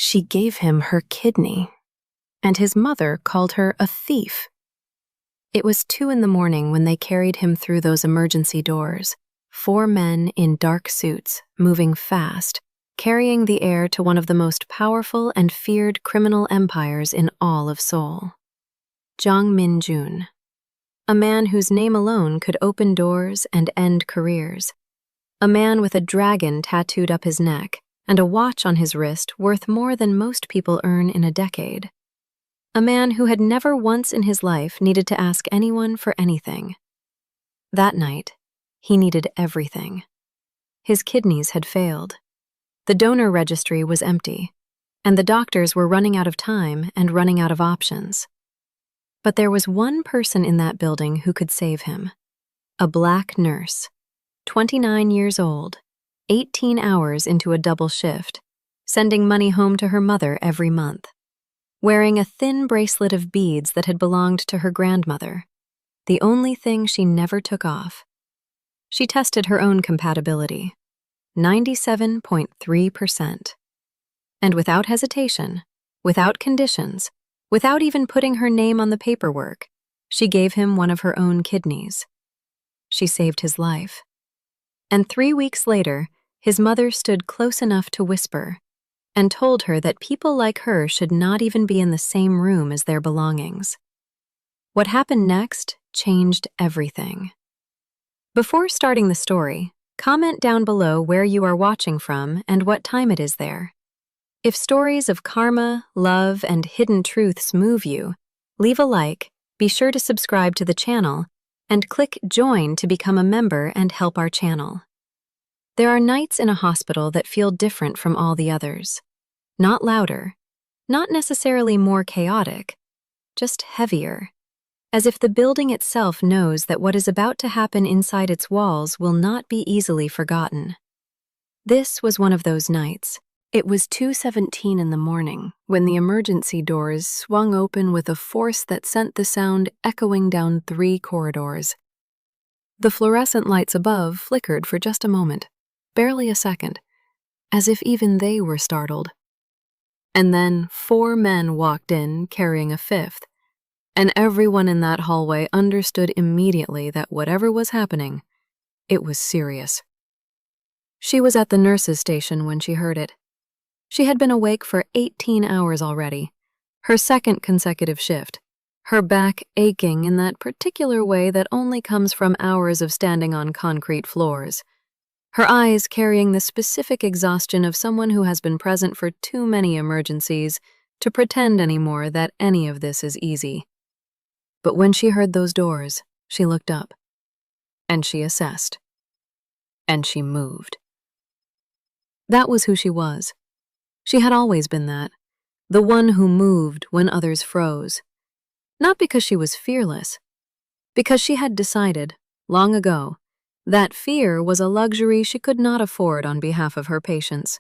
She gave him her kidney, and his mother called her a thief. It was 2 in the morning when they carried him through those emergency doors, 4 men in dark suits, moving fast, carrying the heir to one of the most powerful and feared criminal empires in all of Seoul. Jang Min-jun, a man whose name alone could open doors and end careers. A man with a dragon tattooed up his neck and a watch on his wrist worth more than most people earn in a decade. A man who had never once in his life needed to ask anyone for anything. That night, he needed everything. His kidneys had failed. The donor registry was empty, and the doctors were running out of time and running out of options. But there was one person in that building who could save him. A black nurse, 29 years old, 18 hours into a double shift, sending money home to her mother every month, wearing a thin bracelet of beads that had belonged to her grandmother, the only thing she never took off. She tested her own compatibility, 97.3%. And without hesitation, without conditions, without even putting her name on the paperwork, she gave him one of her own kidneys. She saved his life. And 3 weeks later, his mother stood close enough to whisper and told her that people like her should not even be in the same room as their belongings. What happened next changed everything. Before starting the story, comment down below where you are watching from and what time it is there. If stories of karma, love, and hidden truths move you, leave a like, be sure to subscribe to the channel, and click Join to become a member and help our channel. There are nights in a hospital that feel different from all the others. Not louder, not necessarily more chaotic, just heavier, as if the building itself knows that what is about to happen inside its walls will not be easily forgotten. This was one of those nights. It was 2:17 in the morning when the emergency doors swung open with a force that sent the sound echoing down 3 corridors. The fluorescent lights above flickered for just a moment, barely a second, as if even they were startled. And then 4 men walked in carrying a 5th, and everyone in that hallway understood immediately that whatever was happening, it was serious. She was at the nurse's station when she heard it. She had been awake for 18 hours already, her 2nd consecutive shift, her back aching in that particular way that only comes from hours of standing on concrete floors, her eyes carrying the specific exhaustion of someone who has been present for too many emergencies to pretend anymore that any of this is easy. But when she heard those doors, she looked up, and she assessed, and she moved. That was who she was. She had always been that, the one who moved when others froze. Not because she was fearless, because she had decided, long ago, that fear was a luxury she could not afford on behalf of her patients.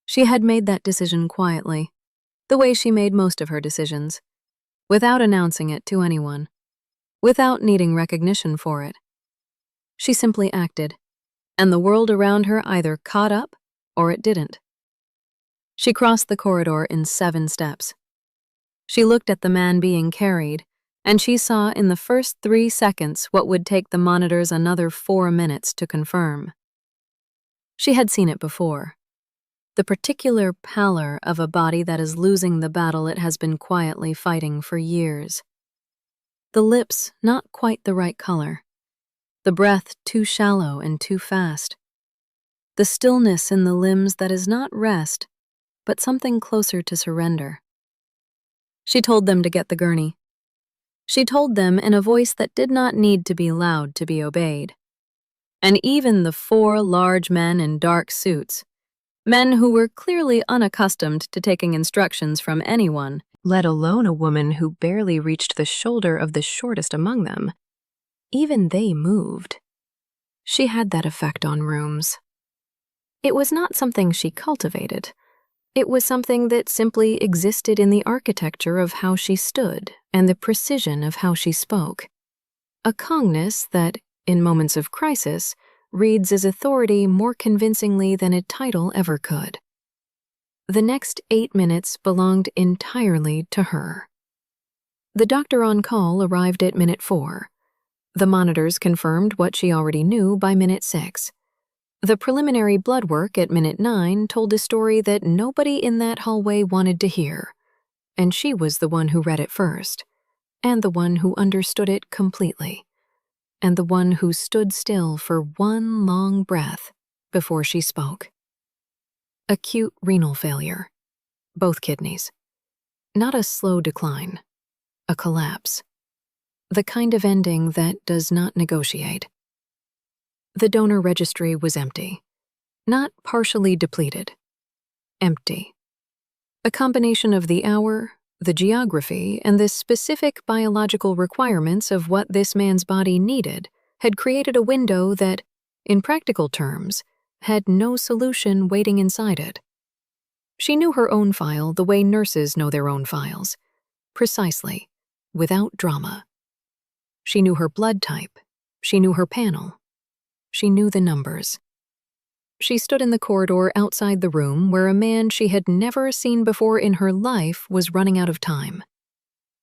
She had made that decision quietly, the way she made most of her decisions, without announcing it to anyone, without needing recognition for it. She simply acted, and the world around her either caught up or it didn't. She crossed the corridor in 7 steps. She looked at the man being carried, and she saw in the first 3 seconds what would take the monitors another 4 minutes to confirm. She had seen it before. The particular pallor of a body that is losing the battle it has been quietly fighting for years. The lips not quite the right color. The breath too shallow and too fast. The stillness in the limbs that is not rest, but something closer to surrender. She told them to get the gurney. She told them in a voice that did not need to be loud to be obeyed. And even the 4 large men in dark suits, men who were clearly unaccustomed to taking instructions from anyone, let alone a woman who barely reached the shoulder of the shortest among them, even they moved. She had that effect on rooms. It was not something she cultivated. It was something that simply existed in the architecture of how she stood and the precision of how she spoke. A calmness that, in moments of crisis, reads as authority more convincingly than a title ever could. The next 8 minutes belonged entirely to her. The doctor on call arrived at minute 4. The monitors confirmed what she already knew by minute 6. The preliminary blood work at minute 9 told a story that nobody in that hallway wanted to hear, and she was the one who read it first, and the one who understood it completely, and the one who stood still for one long breath before she spoke. Acute renal failure. Both kidneys. Not a slow decline. A collapse. The kind of ending that does not negotiate. The donor registry was empty. Not partially depleted. Empty. A combination of the hour, the geography, and the specific biological requirements of what this man's body needed had created a window that, in practical terms, had no solution waiting inside it. She knew her own file the way nurses know their own files, precisely, without drama. She knew her blood type. She knew her panel. She knew the numbers. She stood in the corridor outside the room where a man she had never seen before in her life was running out of time.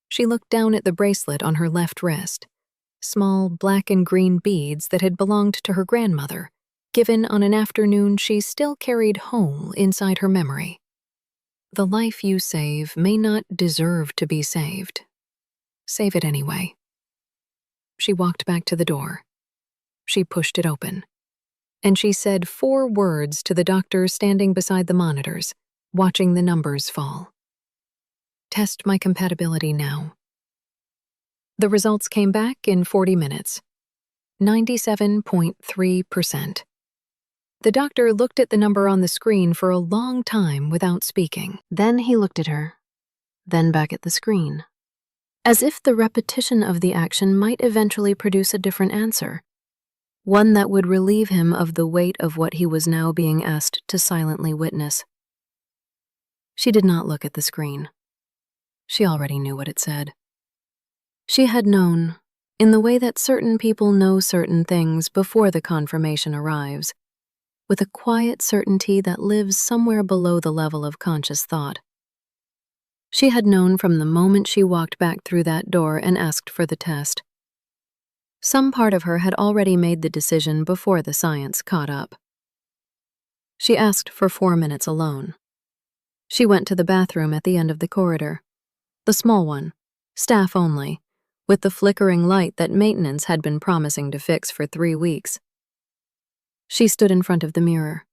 She looked down at the bracelet on her left wrist, small black and green beads that had belonged to her grandmother, given on an afternoon she still carried whole inside her memory. The life you save may not deserve to be saved. Save it anyway. She walked back to the door. She pushed it open. And she said 4 words to the doctor standing beside the monitors, watching the numbers fall. Test my compatibility now. The results came back in 40 minutes. 97.3%. The doctor looked at the number on the screen for a long time without speaking. Then he looked at her, then back at the screen, as if the repetition of the action might eventually produce a different answer, one that would relieve him of the weight of what he was now being asked to silently witness. She did not look at the screen. She already knew what it said. She had known, in the way that certain people know certain things before the confirmation arrives, with a quiet certainty that lives somewhere below the level of conscious thought. She had known from the moment she walked back through that door and asked for the test. Some part of her had already made the decision before the science caught up. She asked for 4 minutes alone. She went to the bathroom at the end of the corridor, the small one, staff only, with the flickering light that maintenance had been promising to fix for 3 weeks. She stood in front of the mirror.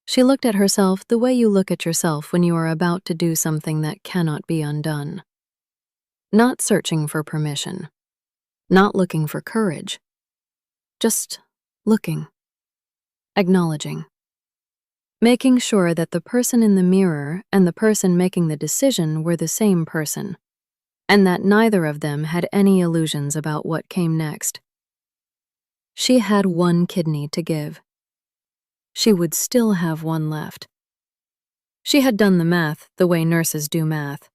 She looked at herself the way you look at yourself when you are about to do something that cannot be undone. Not searching for permission. Not looking for courage. Just looking. Acknowledging. Making sure that the person in the mirror and the person making the decision were the same person, and that neither of them had any illusions about what came next. She had 1 kidney to give. She would still have 1 left. She had done the math the way nurses do math.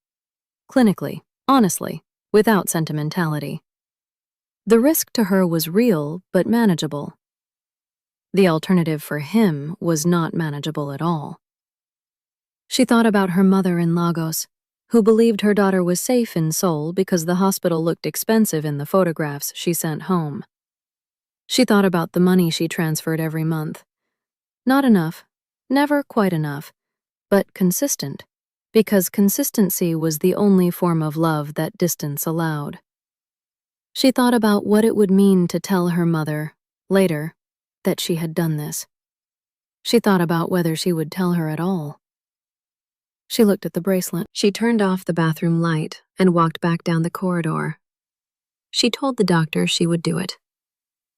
Clinically, honestly, without sentimentality. The risk to her was real but manageable. The alternative for him was not manageable at all. She thought about her mother in Lagos, who believed her daughter was safe in Seoul because the hospital looked expensive in the photographs she sent home. She thought about the money she transferred every month. Not enough, never quite enough, but consistent, because consistency was the only form of love that distance allowed. She thought about what it would mean to tell her mother, later, that she had done this. She thought about whether she would tell her at all. She looked at the bracelet. She turned off the bathroom light and walked back down the corridor. She told the doctor she would do it.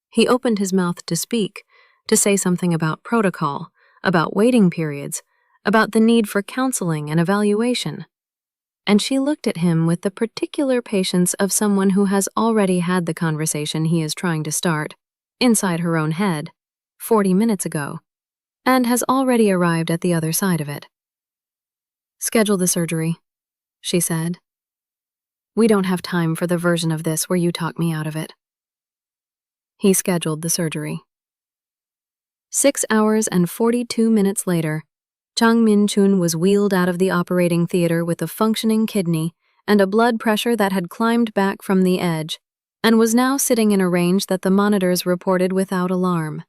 He opened his mouth to speak, to say something about protocol, about waiting periods, about the need for counseling and evaluation. And she looked at him with the particular patience of someone who has already had the conversation he is trying to start, inside her own head, 40 minutes ago, and has already arrived at the other side of it. "Schedule the surgery," she said. "We don't have time for the version of this where you talk me out of it." He scheduled the surgery. 6 hours and 42 minutes later, Chang Min-chun was wheeled out of the operating theater with a functioning kidney and a blood pressure that had climbed back from the edge and was now sitting in a range that the monitors reported without alarm.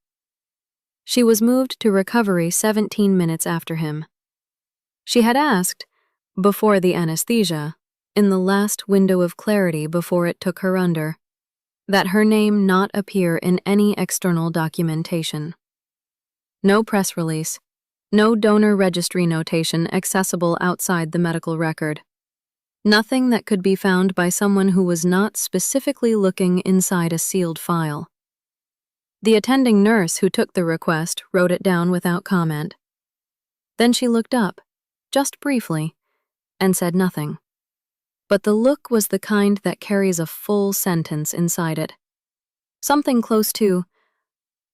She was moved to recovery 17 minutes after him. She had asked, before the anesthesia, in the last window of clarity before it took her under, that her name not appear in any external documentation. No press release, no donor registry notation accessible outside the medical record. Nothing that could be found by someone who was not specifically looking inside a sealed file. The attending nurse who took the request wrote it down without comment. Then she looked up, just briefly, and said nothing. But the look was the kind that carries a full sentence inside it. Something close to,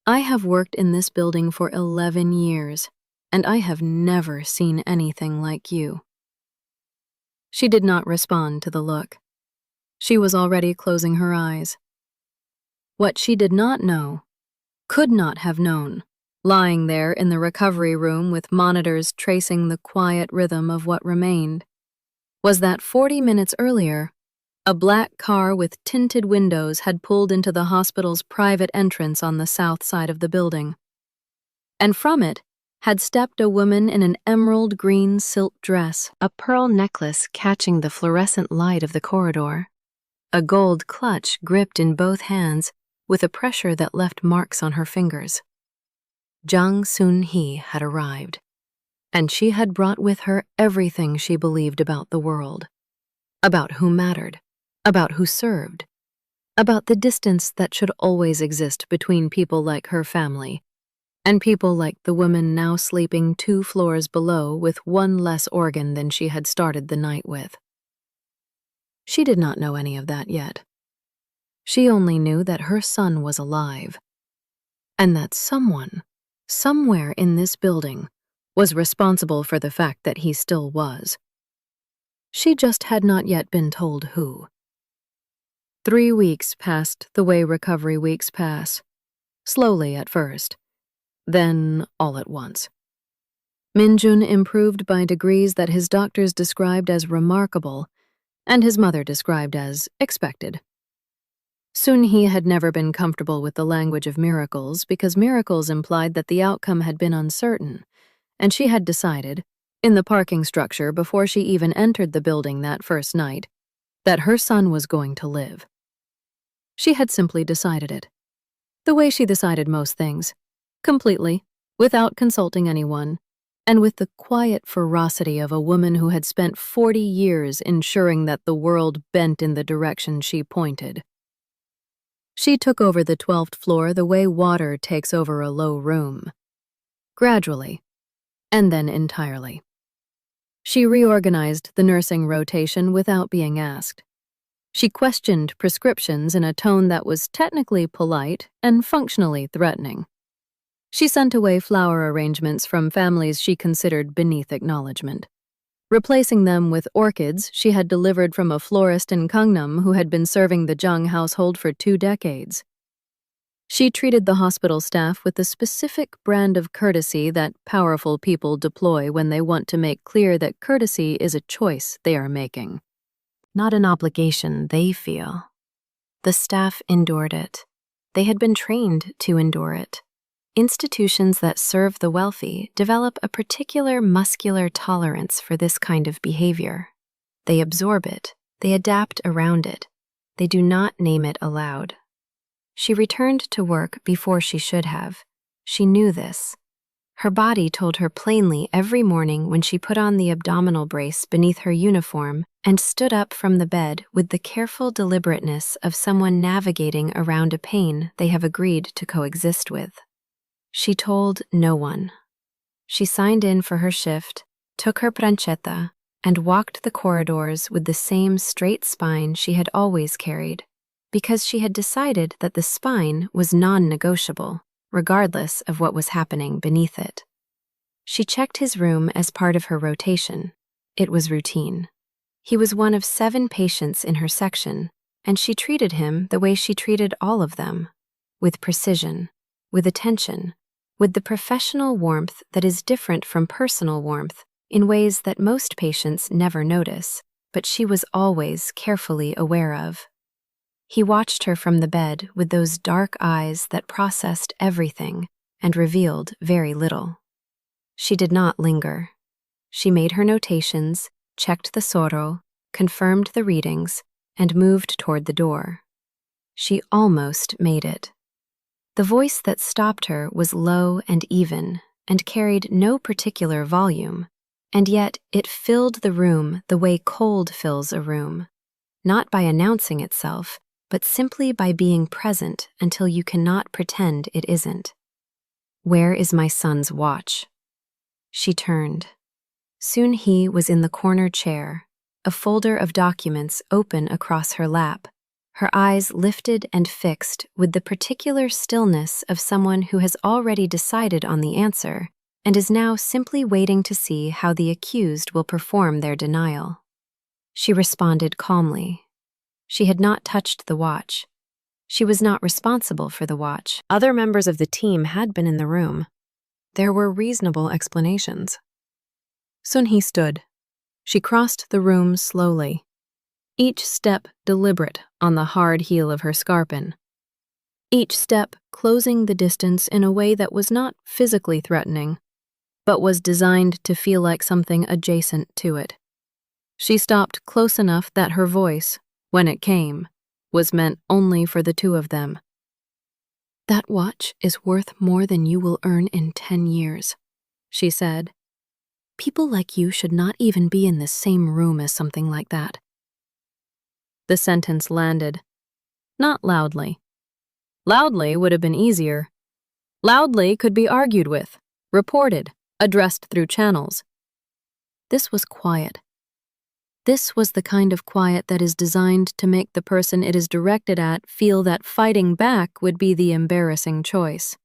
"I have worked in this building for 11 years, and I have never seen anything like you." She did not respond to the look. She was already closing her eyes. What she did not know, could not have known, lying there in the recovery room with monitors tracing the quiet rhythm of what remained, was that 40 minutes earlier, a black car with tinted windows had pulled into the hospital's private entrance on the south side of the building. And from it had stepped a woman in an emerald green silk dress, a pearl necklace catching the fluorescent light of the corridor, a gold clutch gripped in both hands with a pressure that left marks on her fingers. Jang Sun-hee had arrived, and she had brought with her everything she believed about the world, about who mattered, about who served, about the distance that should always exist between people like her family and people like the woman now sleeping 2 floors below with 1 less organ than she had started the night with. She did not know any of that yet. She only knew that her son was alive, and that someone, somewhere in this building, was responsible for the fact that he still was. She just had not yet been told who. 3 weeks passed the way recovery weeks pass, slowly at first, then all at once. Min-jun improved by degrees that his doctors described as remarkable and his mother described as expected. Sun-hee had never been comfortable with the language of miracles because miracles implied that the outcome had been uncertain, and she had decided, in the parking structure before she even entered the building that first night, that her son was going to live. She had simply decided it. The way she decided most things, completely, without consulting anyone, and with the quiet ferocity of a woman who had spent 40 years ensuring that the world bent in the direction she pointed. She took over the 12th floor the way water takes over a low room. Gradually, and then entirely. She reorganized the nursing rotation without being asked. She questioned prescriptions in a tone that was technically polite and functionally threatening. She sent away flower arrangements from families she considered beneath acknowledgement, replacing them with orchids she had delivered from a florist in Gangnam who had been serving the Jung household for 2 decades. She treated the hospital staff with the specific brand of courtesy that powerful people deploy when they want to make clear that courtesy is a choice they are making, not an obligation they feel. The staff endured it. They had been trained to endure it. Institutions that serve the wealthy develop a particular muscular tolerance for this kind of behavior. They absorb it. They adapt around it. They do not name it aloud. She returned to work before she should have. She knew this. Her body told her plainly every morning when she put on the abdominal brace beneath her uniform and stood up from the bed with the careful deliberateness of someone navigating around a pain they have agreed to coexist with. She told no one. She signed in for her shift, took her pranchetta, and walked the corridors with the same straight spine she had always carried, because she had decided that the spine was non-negotiable, regardless of what was happening beneath it. She checked his room as part of her rotation. It was routine. He was one of 7 patients in her section, and she treated him the way she treated all of them, with precision, with attention, with the professional warmth that is different from personal warmth in ways that most patients never notice, but she was always carefully aware of. He watched her from the bed with those dark eyes that processed everything and revealed very little. She did not linger. She made her notations, checked the soro, confirmed the readings, and moved toward the door. She almost made it. The voice that stopped her was low and even and carried no particular volume, and yet it filled the room the way cold fills a room, not by announcing itself, but simply by being present until you cannot pretend it isn't. "Where is my son's watch?" She turned. Soon he was in the corner chair, a folder of documents open across her lap, her eyes lifted and fixed with the particular stillness of someone who has already decided on the answer and is now simply waiting to see how the accused will perform their denial. She responded calmly. She had not touched the watch. She was not responsible for the watch. Other members of the team had been in the room. There were reasonable explanations. Sun-hee stood. She crossed the room slowly, each step deliberate on the hard heel of her scarpin, each step closing the distance in a way that was not physically threatening, but was designed to feel like something adjacent to it. She stopped close enough that her voice, when it came, was meant only for the two of them. "That watch is worth more than you will earn in 10 years, she said. "People like you should not even be in the same room as something like that." The sentence landed. Not loudly. Loudly would have been easier. Loudly could be argued with, reported, addressed through channels. This was quiet. This was the kind of quiet that is designed to make the person it is directed at feel that fighting back would be the embarrassing choice,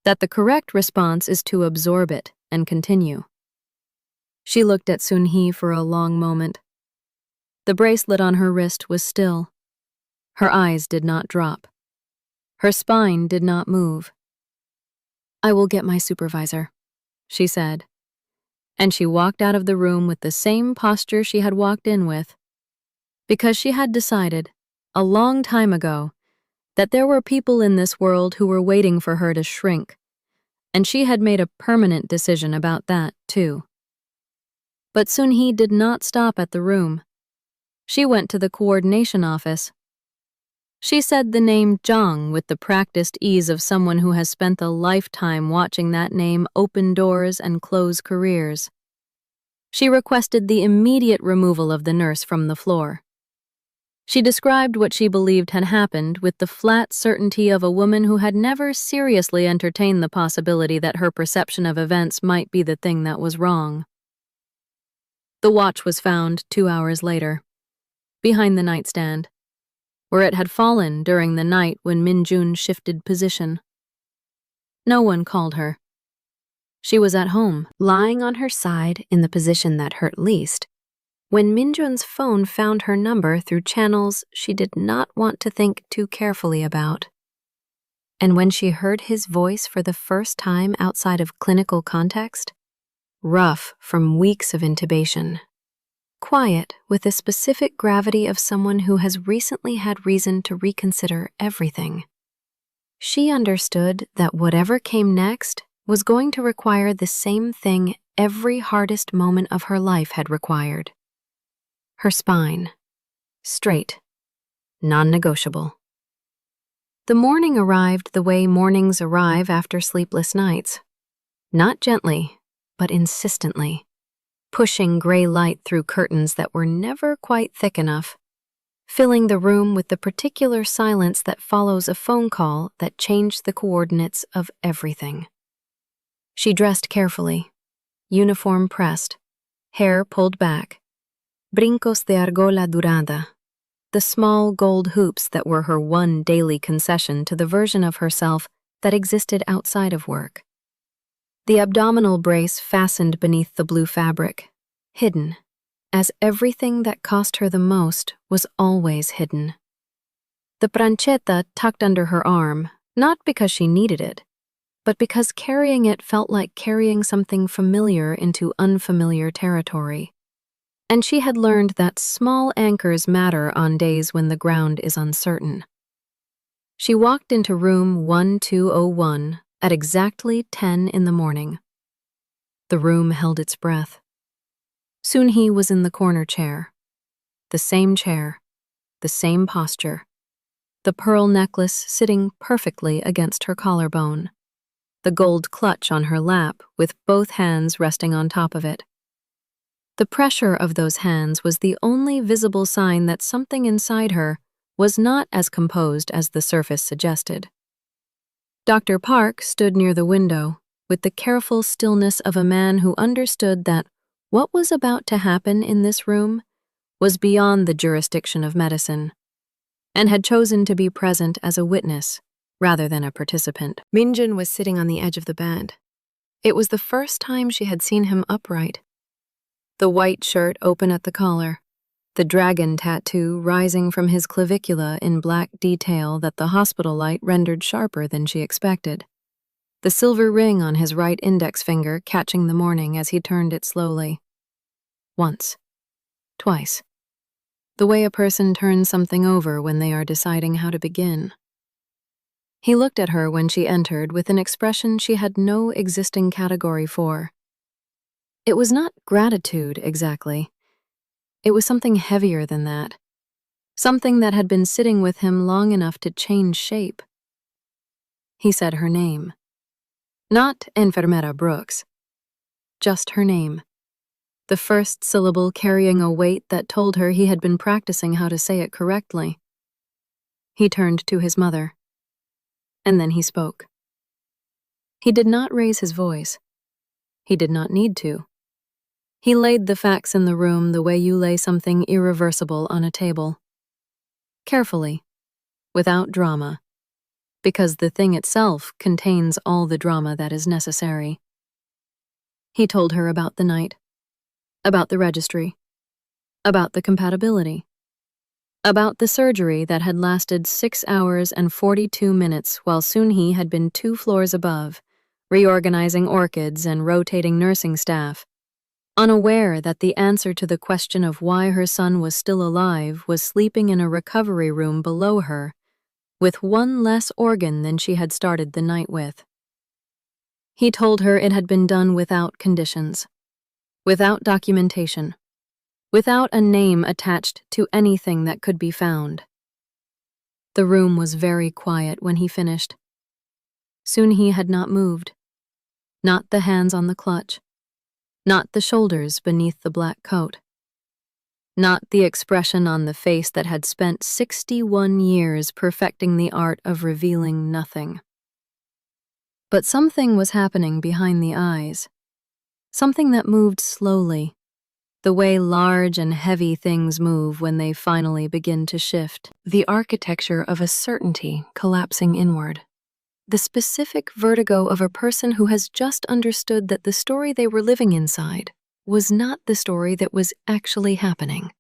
that the correct response is to absorb it and continue. She looked at Sun-hee for a long moment. The bracelet on her wrist was still. Her eyes did not drop. Her spine did not move. "I will get my supervisor," she said. And she walked out of the room with the same posture she had walked in with, because she had decided, a long time ago, that there were people in this world who were waiting for her to shrink, and she had made a permanent decision about that, too. But Sun-hee did not stop at the room. She went to the coordination office. She said the name Zhang with the practiced ease of someone who has spent a lifetime watching that name open doors and close careers. She requested the immediate removal of the nurse from the floor. She described what she believed had happened with the flat certainty of a woman who had never seriously entertained the possibility that her perception of events might be the thing that was wrong. The watch was found 2 hours later, behind the nightstand, where it had fallen during the night when Min-jun shifted position. No one called her. She was at home, lying on her side in the position that hurt least, when Min-jun's phone found her number through channels she did not want to think too carefully about. And when she heard his voice for the first time outside of clinical context, rough from weeks of intubation, quiet with the specific gravity of someone who has recently had reason to reconsider everything, she understood that whatever came next was going to require the same thing every hardest moment of her life had required. Her spine, straight, non-negotiable. The morning arrived the way mornings arrive after sleepless nights, not gently, but insistently, pushing gray light through curtains that were never quite thick enough, filling the room with the particular silence that follows a phone call that changed the coordinates of everything. She dressed carefully, uniform pressed, hair pulled back, brincos de argola dorada, the small gold hoops that were her one daily concession to the version of herself that existed outside of work. The abdominal brace fastened beneath the blue fabric, hidden, as everything that cost her the most was always hidden. The pranchetta tucked under her arm, not because she needed it, but because carrying it felt like carrying something familiar into unfamiliar territory. And she had learned that small anchors matter on days when the ground is uncertain. She walked into room 1201 at exactly 10 in the morning. The room held its breath. Soon he was in the corner chair. The same posture. The pearl necklace sitting perfectly against her collarbone. The gold clutch on her lap with both hands resting on top of it. The pressure of those hands was the only visible sign that something inside her was not as composed as the surface suggested. Dr. Park stood near the window with the careful stillness of a man who understood that what was about to happen in this room was beyond the jurisdiction of medicine, and had chosen to be present as a witness rather than a participant. Minjin was sitting on the edge of the bed. It was the first time she had seen him upright. The white shirt open at the collar, the dragon tattoo rising from his clavicula in black detail that the hospital light rendered sharper than she expected. The silver ring on his right index finger catching the morning as he turned it slowly. Once. Twice. The way a person turns something over when they are deciding how to begin. He looked at her when she entered with an expression she had no existing category for. It was not gratitude, exactly. It was something heavier than that. Something that had been sitting with him long enough to change shape. He said her name. Not Enfermera Brooks. Just her name. The first syllable carrying a weight that told her he had been practicing how to say it correctly. He turned to his mother. And then he spoke. He did not raise his voice. He did not need to. He laid the facts in the room the way you lay something irreversible on a table. Carefully, without drama, because the thing itself contains all the drama that is necessary. He told her about the night, about the registry, about the compatibility, about the surgery that had lasted 6 hours and 42 minutes while Soon-hee had been 2 floors above, reorganizing orchids and rotating nursing staff, unaware that the answer to the question of why her son was still alive was sleeping in a recovery room below her, with 1 less organ than she had started the night with. He told her it had been done without conditions, without documentation, without a name attached to anything that could be found. The room was very quiet when he finished. Soon-hee had not moved, not the hands on the clutch, not the shoulders beneath the black coat, not the expression on the face that had spent 61 years perfecting the art of revealing nothing. But something was happening behind the eyes, something that moved slowly, the way large and heavy things move when they finally begin to shift, the architecture of a certainty collapsing inward. The specific vertigo of a person who has just understood that the story they were living inside was not the story that was actually happening.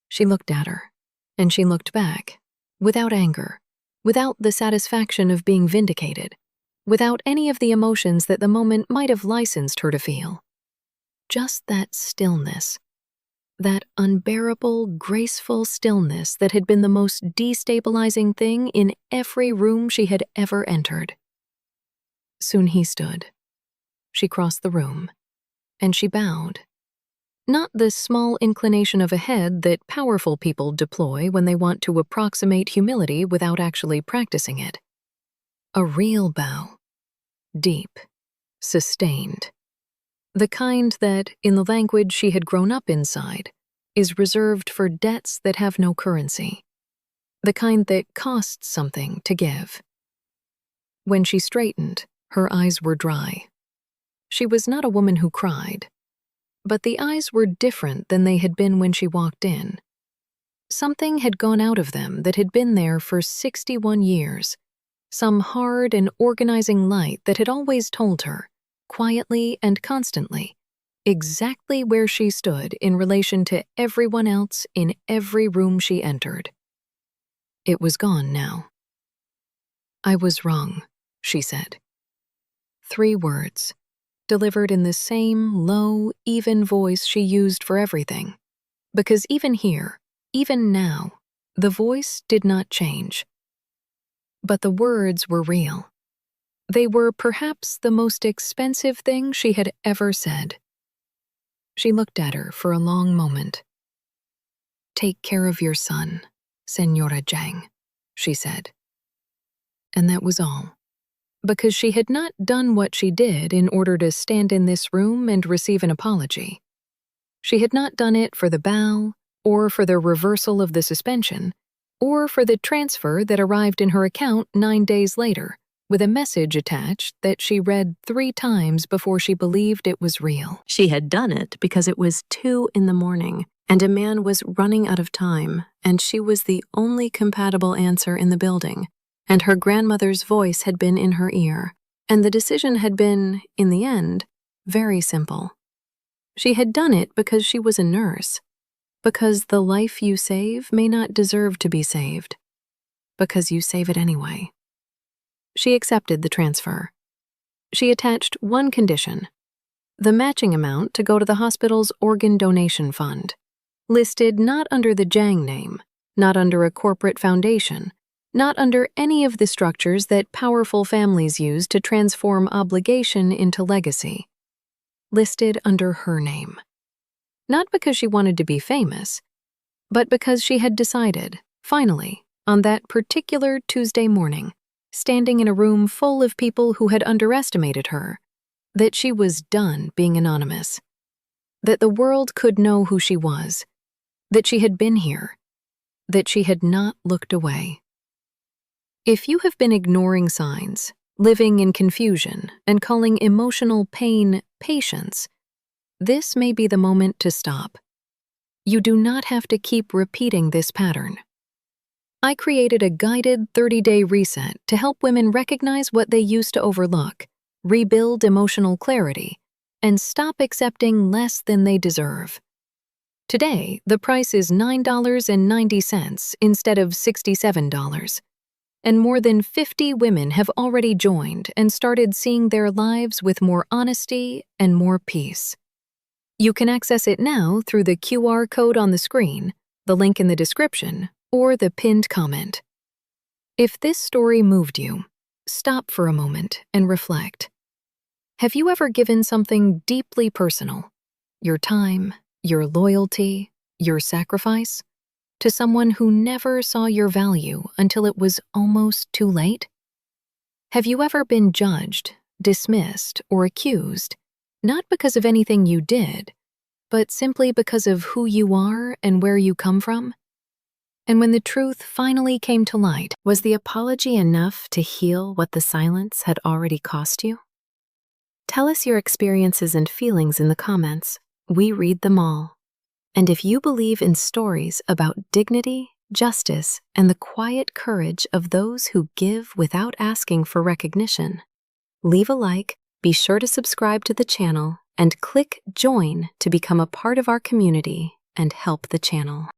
She looked at her, and she looked back, without anger, without the satisfaction of being vindicated, without any of the emotions that the moment might have licensed her to feel. Just that stillness, that unbearable, graceful stillness that had been the most destabilizing thing in every room she had ever entered. Soon he stood. She crossed the room, and she bowed. Not the small inclination of a head that powerful people deploy when they want to approximate humility without actually practicing it. A real bow. Deep. Sustained. The kind that, in the language she had grown up inside, is reserved for debts that have no currency. The kind that costs something to give. When she straightened, her eyes were dry. She was not a woman who cried, but the eyes were different than they had been when she walked in. Something had gone out of them that had been there for 61 years, some hard and organizing light that had always told her, quietly and constantly, exactly where she stood in relation to everyone else in every room she entered. It was gone now. "I was wrong," she said. 3 words, delivered in the same low, even voice she used for everything. Because even here, even now, the voice did not change. But the words were real. They were perhaps the most expensive thing she had ever said. She looked at her for a long moment. "Take care of your son, Senora Zhang," she said. And that was all. Because she had not done what she did in order to stand in this room and receive an apology. She had not done it for the bow, or for the reversal of the suspension, or for the transfer that arrived in her account 9 days later, with a message attached that she read 3 times before she believed it was real. She had done it because it was 2 in the morning, and a man was running out of time, and she was the only compatible answer in the building, and her grandmother's voice had been in her ear, and the decision had been, in the end, very simple. She had done it because she was a nurse, because the life you save may not deserve to be saved, because you save it anyway. She accepted the transfer. She attached one condition: the matching amount to go to the hospital's organ donation fund, listed not under the Zhang name, not under a corporate foundation, not under any of the structures that powerful families use to transform obligation into legacy. Listed under her name. Not because she wanted to be famous, but because she had decided, finally, on that particular Tuesday morning, standing in a room full of people who had underestimated her, that she was done being anonymous, that the world could know who she was, that she had been here, that she had not looked away. If you have been ignoring signs, living in confusion, and calling emotional pain patience, this may be the moment to stop. You do not have to keep repeating this pattern. I created a guided 30-day reset to help women recognize what they used to overlook, rebuild emotional clarity, and stop accepting less than they deserve. Today, the price is $9.90 instead of $67. And more than 50 women have already joined and started seeing their lives with more honesty and more peace. You can access it now through the QR code on the screen, the link in the description, or the pinned comment. If this story moved you, stop for a moment and reflect. Have you ever given something deeply personal, your time, your loyalty, your sacrifice, to someone who never saw your value until it was almost too late? Have you ever been judged, dismissed, or accused, not because of anything you did, but simply because of who you are and where you come from? And when the truth finally came to light, was the apology enough to heal what the silence had already cost you? Tell us your experiences and feelings in the comments. We read them all. And if you believe in stories about dignity, justice, and the quiet courage of those who give without asking for recognition, leave a like, be sure to subscribe to the channel, and click join to become a part of our community and help the channel.